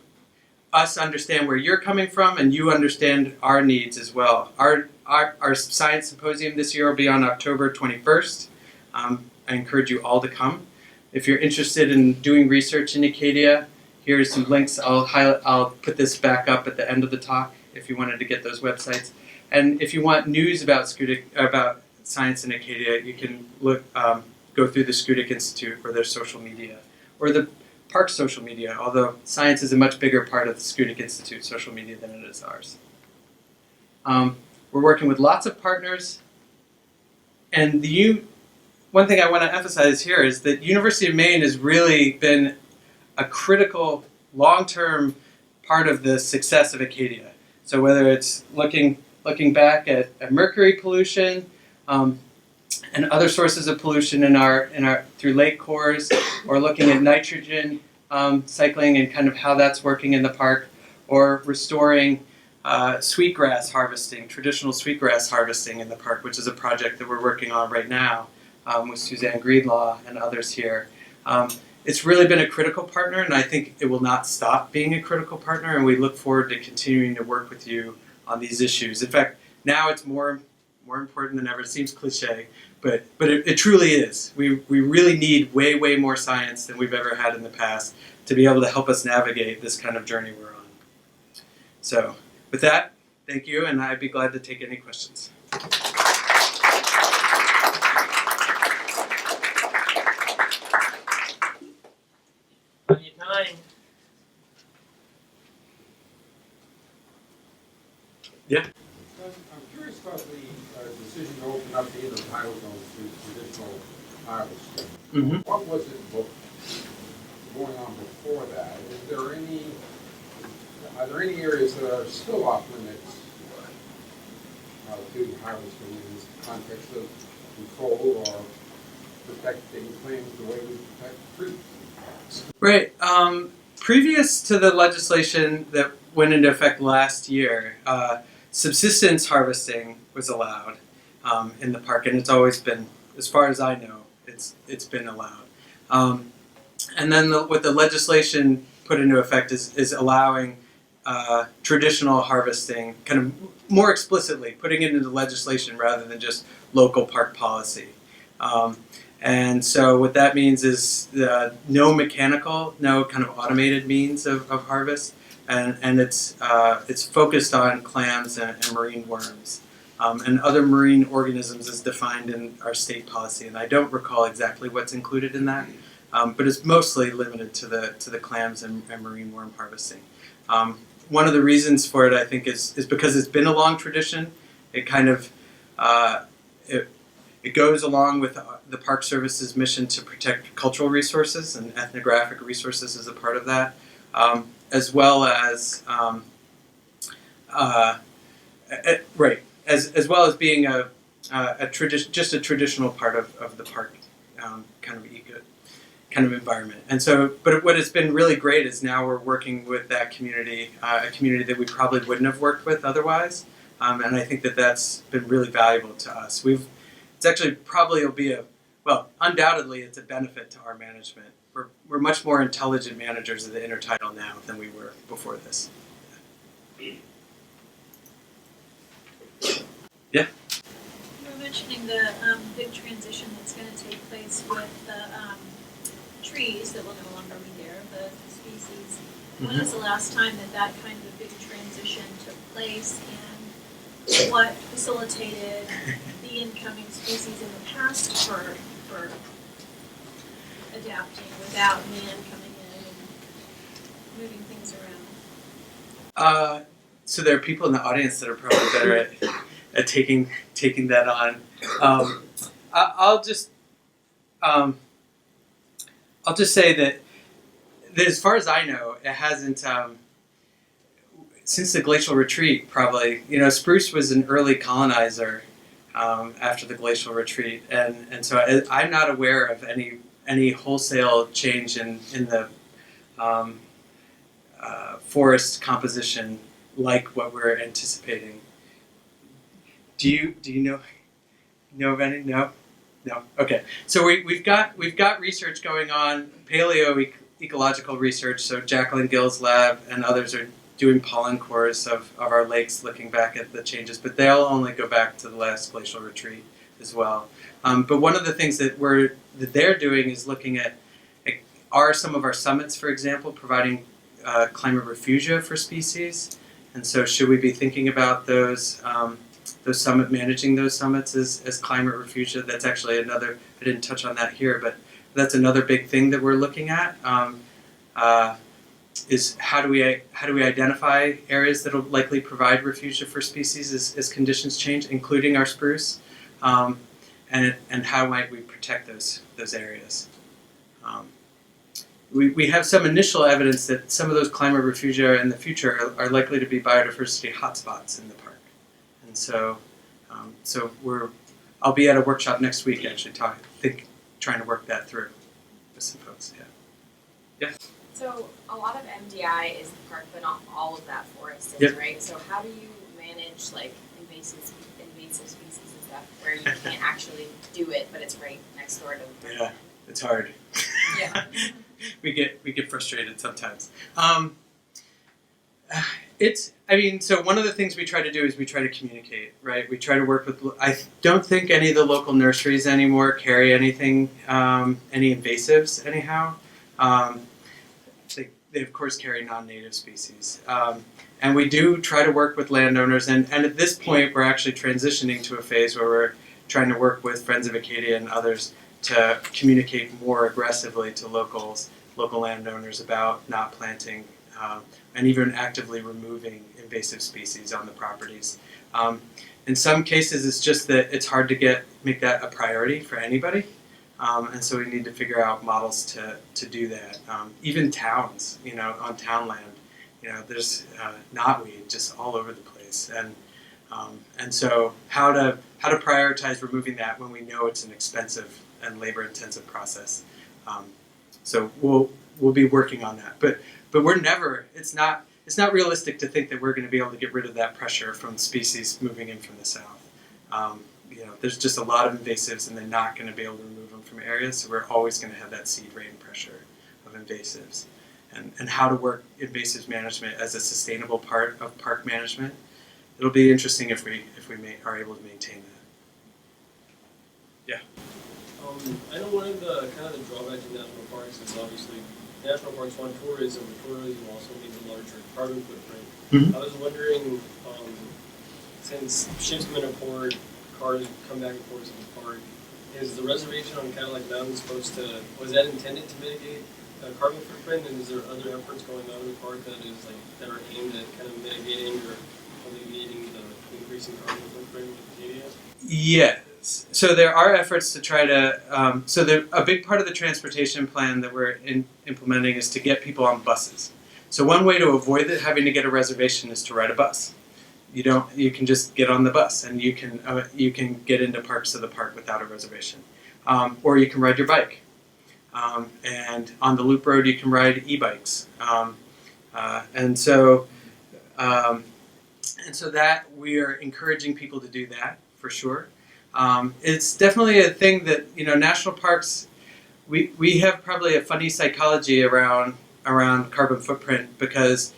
Speaker 2: us understand where you're coming from and you understand our needs as well. Our science symposium this year will be on October 21st. I encourage you all to come. If you're interested in doing research in Acadia, here's some links. I'll put this back up at the end of the talk if you wanted to get those websites. And if you want news about science in Acadia, you can go through the Schoodic Institute or their social media, or the park social media, although science is a much bigger part of the Schoodic Institute social media than it is ours. We're working with lots of partners, and one thing I want to emphasize here is that University of Maine has really been a critical long-term part of the success of Acadia. So whether it's looking back at mercury pollution and other sources of pollution through lake cores, or looking at nitrogen cycling and kind of how that's working in the park, or restoring sweetgrass harvesting, traditional sweetgrass harvesting in the park, which is a project that we're working on right now with Suzanne Greenlaw and others here. It's really been a critical partner, and I think it will not stop being a critical partner, and we look forward to continuing to work with you on these issues. In fact, now it's more important than ever. It seems cliche, but it truly is. We really need way more science than we've ever had in the past to be able to help us navigate this kind of journey we're on. So with that, thank you, and I'd be glad to take any questions.
Speaker 1: On your time.
Speaker 3: I'm curious about the decision to open up the intertidal zones to traditional harvesting.
Speaker 2: Mm-hmm.
Speaker 3: What was it going on before that? Are there any areas that are still off limits to harvesting in this context of control or protecting claims the way we protect trees?
Speaker 2: Right. Previous to the legislation that went into effect last year, subsistence harvesting was allowed in the park, and it's always been, as far as I know, it's been allowed. And then what the legislation put into effect is allowing traditional harvesting, kind of more explicitly, putting it into legislation rather than just local park policy. And so what that means is no mechanical, no kind of automated means of harvest, and it's focused on clams and marine worms and other marine organisms as defined in our state policy. And I don't recall exactly what's included in that, but it's mostly limited to the clams and marine worm harvesting. One of the reasons for it, I think, is because it's been a long tradition. It kind of it goes along with the Park Service's mission to protect cultural resources, and ethnographic resources as a part of that, as well as as well as being just a traditional part of the park kind of environment. And so, but what has been really great is now we're working with that community, a community that we probably wouldn't have worked with otherwise, and I think that's been really valuable to us. It's actually probably will be undoubtedly it's a benefit to our management. We're much more intelligent managers of the intertidal now than we were before this. Yeah?
Speaker 4: You were mentioning the big transition that's going to take place with the trees that will no longer be there, the species. When was the last time that kind of a big transition took place, and what facilitated the incoming species in the past for adapting without man coming in and moving things around?
Speaker 2: So there are people in the audience that are probably better at taking that on. I'll just say that as far as I know, it hasn't since the glacial retreat. Probably, spruce was an early colonizer after the glacial retreat, and so I'm not aware of any wholesale change in the forest composition like what we're anticipating. Do you know of any? No. Okay. So we've got research going on, ecological research. So Jacqueline Gill's lab and others are doing pollen cores of our lakes, looking back at the changes, but they'll only go back to the last glacial retreat as well. But one of the things that they're doing is looking at are some of our summits, for example, providing climate refugia for species, and so should we be thinking about managing those summits as climate refugia? That's actually another. I didn't touch on that here, but that's another big thing that we're looking at. Is how do we identify areas that will likely provide refugia for species as conditions change, including our spruce, and how might we protect those areas? We have some initial evidence that some of those climate refugia in the future are likely to be biodiversity hotspots in the park, and so I'll be at a workshop next week actually trying to work that through with some folks. Yeah.
Speaker 4: It's
Speaker 5: So a lot of MDI is the park, but not all of that forest is,
Speaker 2: Yep.
Speaker 5: right? So how do you manage like invasive species and stuff where you can't actually do it, but it's right next door to the park?
Speaker 2: Yeah, it's hard.
Speaker 5: Yeah.
Speaker 2: we get frustrated sometimes. So one of the things we try to do is we try to communicate, right? We try to work with, I don't think any of the local nurseries anymore carry anything, any invasives anyhow. They of course carry non-native species. And we do try to work with landowners, and at this point we're actually transitioning to a phase where we're trying to work with Friends of Acadia and others to communicate more aggressively to local landowners about not planting and even actively removing invasive species on the properties. In some cases, it's just that it's hard to make that a priority for anybody, and so we need to figure out models to do that. Even towns, on town land, there's knotweed just all over the place, and so how to prioritize removing that when we know it's an expensive and labor-intensive process. So we'll be working on that, but we're never. It's not realistic to think that we're going to be able to get rid of that pressure from species moving in from the south. There's just a lot of invasives, and they're not going to be able to remove them from areas. So we're always going to have that seed rain pressure of invasives, and how to work invasives management as a sustainable part of park management. It'll be interesting if we are able to maintain that.
Speaker 6: I know one of the drawbacks of national parks is obviously national parks want tourism, but tourism also means a larger carbon footprint.
Speaker 2: Mm-hmm.
Speaker 6: I was wondering, since ships come into port, cars come back and forth to the park, is the reservation on mountains was that intended to mitigate carbon footprint, and is there other efforts going on in the park that are aimed at mitigating or alleviating the increasing carbon footprint of Acadia?
Speaker 2: Yes. So there are efforts to try to. A big part of the transportation plan that we're implementing is to get people on buses. So one way to avoid having to get a reservation is to ride a bus. You can just get on the bus, and you can get into parts of the park without a reservation, or you can ride your bike. And on the loop road, you can ride e-bikes. And so that we are encouraging people to do that for sure. It's definitely a thing that national parks. We have probably a funny psychology around carbon footprint because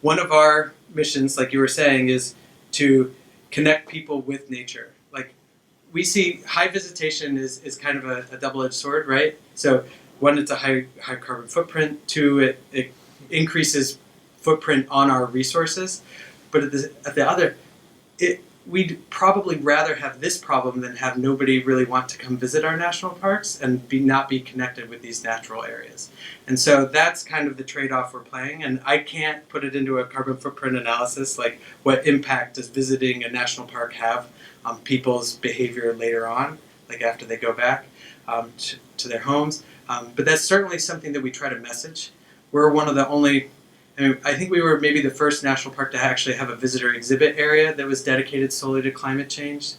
Speaker 2: one of our missions, like you were saying, is to connect people with nature. Like we see high visitation is kind of a double-edged sword, right? So one, it's a high carbon footprint. Two, it increases footprint on our resources. But at the other, we'd probably rather have this problem than have nobody really want to come visit our national parks and not be connected with these natural areas. And so that's kind of the trade-off we're playing. And I can't put it into a carbon footprint analysis, like what impact does visiting a national park have on people's behavior later on, like after they go back to their homes. But that's certainly something that we try to message. We're one of the only. I think we were maybe the first national park to actually have a visitor exhibit area that was dedicated solely to climate change.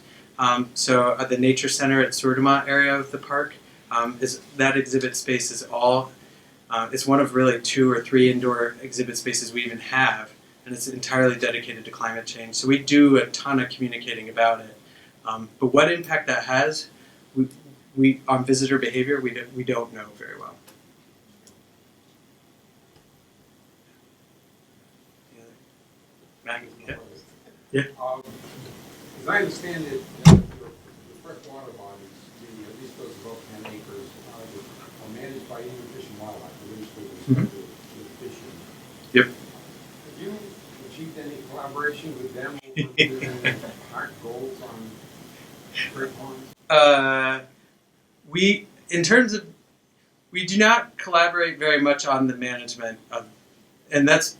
Speaker 2: So at the Nature Center at Surdamont area of the park, that exhibit space is it's one of really 2 or 3 indoor exhibit spaces we even have, and it's entirely dedicated to climate change. So we do a ton of communicating about it. But what impact that has on visitor behavior, we don't know very well. Yeah.
Speaker 3: As I understand it, the freshwater bodies, at least those above 10 acres, are managed by even Fish and Wildlife, the ministry with fishing.
Speaker 2: Yep.
Speaker 3: Have you achieved any collaboration with them over park goals on great ponds?
Speaker 2: We do not collaborate very much on the management of, and that's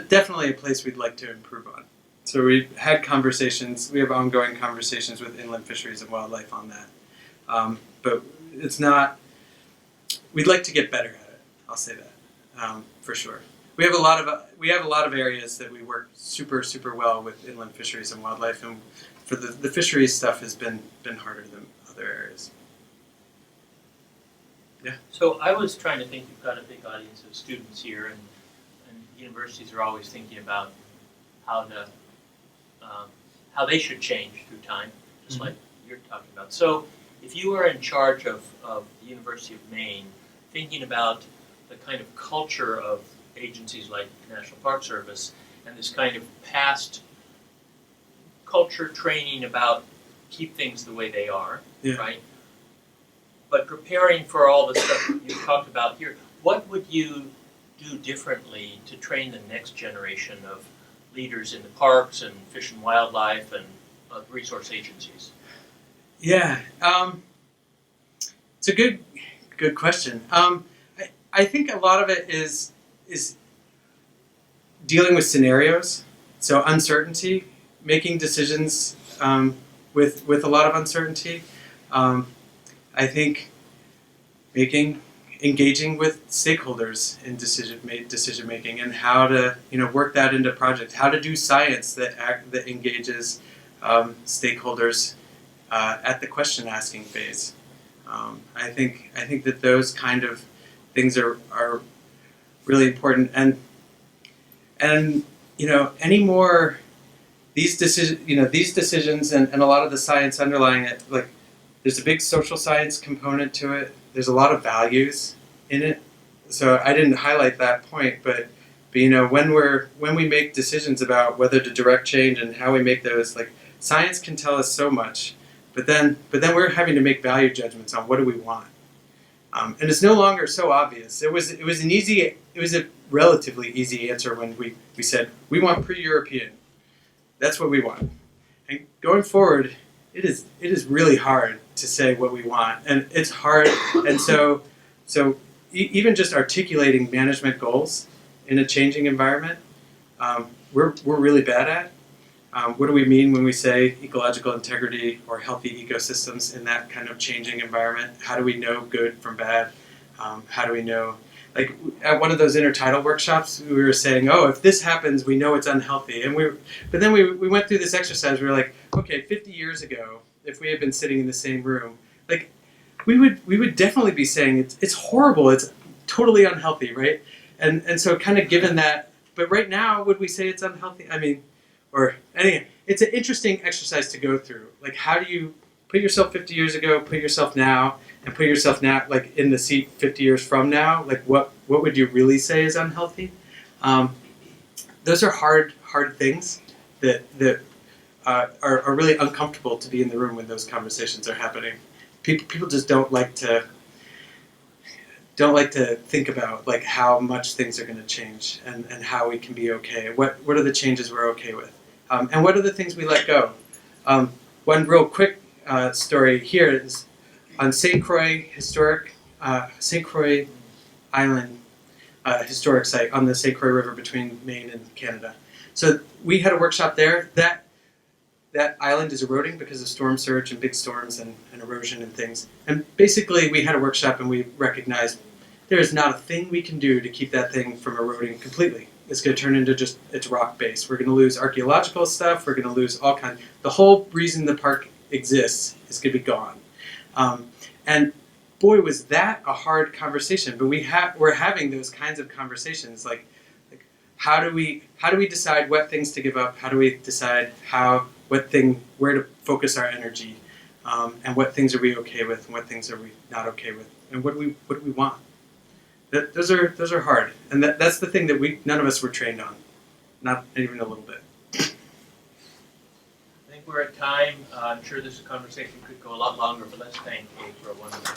Speaker 2: definitely a place we'd like to improve on. So we've had conversations, we have ongoing conversations with Inland Fisheries and Wildlife on that. But it's not, we'd like to get better at it, I'll say that, for sure. We have a lot of areas that we work super, super well with Inland Fisheries and Wildlife, and for the fisheries stuff has been harder than other areas.
Speaker 1: So I was trying to think, you've got a big audience of students here, and universities are always thinking about how to how they should change through time, just like you're talking about. So if you are in charge of the University of Maine, thinking about the kind of culture of agencies like the National Park Service and this kind of past culture training about keep things the way they are, right? But preparing for all the stuff you talked about here, what would you do differently to train the next generation of leaders in the parks and fish and wildlife and resource agencies?
Speaker 2: Yeah, it's a good question. I think a lot of it is dealing with scenarios, so uncertainty, making decisions with a lot of uncertainty. I think engaging with stakeholders in decision making and how to work that into projects, how to do science that engages stakeholders at the question asking phase. I think that those kind of things are really important, and any more these decisions and a lot of the science underlying it, like there's a big social science component to it. There's a lot of values in it. So I didn't highlight that point, but when we make decisions about whether to direct change and how we make those, like science can tell us so much, but then we're having to make value judgments on what do we want. And it's no longer so obvious. It was a relatively easy answer when we said we want pre-European. That's what we want. And going forward, it is really hard to say what we want, and it's hard. And so even just articulating management goals in a changing environment, we're really bad at. What do we mean when we say ecological integrity or healthy ecosystems in that kind of changing environment? How do we know good from bad? How do we know? Like at one of those intertidal workshops, we were saying, oh, if this happens, we know it's unhealthy. But then we went through this exercise. We were like, okay, 50 years ago, if we had been sitting in the same room, like we would definitely be saying it's horrible, it's totally unhealthy, right? And so kind of given that, but right now, would we say it's unhealthy? I mean, or anyway, it's an interesting exercise to go through. Like, how do you put yourself 50 years ago, put yourself now, and put yourself now, like in the seat 50 years from now? Like, what would you really say is unhealthy? Those are hard things that are really uncomfortable to be in the room when those conversations are happening. People just don't like to think about like how much things are going to change and how we can be okay. What are the changes we're okay with? And what are the things we let go? One real quick story here is on St. Croix Island historic site on the St. Croix River between Maine and Canada. So we had a workshop there. That island is eroding because of storm surge and big storms and erosion and things. And basically we had a workshop and we recognized there is not a thing we can do to keep that thing from eroding completely. It's going to turn into just its rock base. We're going to lose archaeological stuff. We're going to lose all kinds. The whole reason the park exists is going to be gone. And boy, was that a hard conversation. But we're having those kinds of conversations. Like how do we decide what things to give up? How do we decide where to focus our energy? And what things are we okay with? And what things are we not okay with? And what do we want? Those are hard, and that's the thing that none of us were trained on, not even a little bit.
Speaker 1: I think we're at time. I'm sure this conversation could go a lot longer, but let's thank Kate for a wonderful.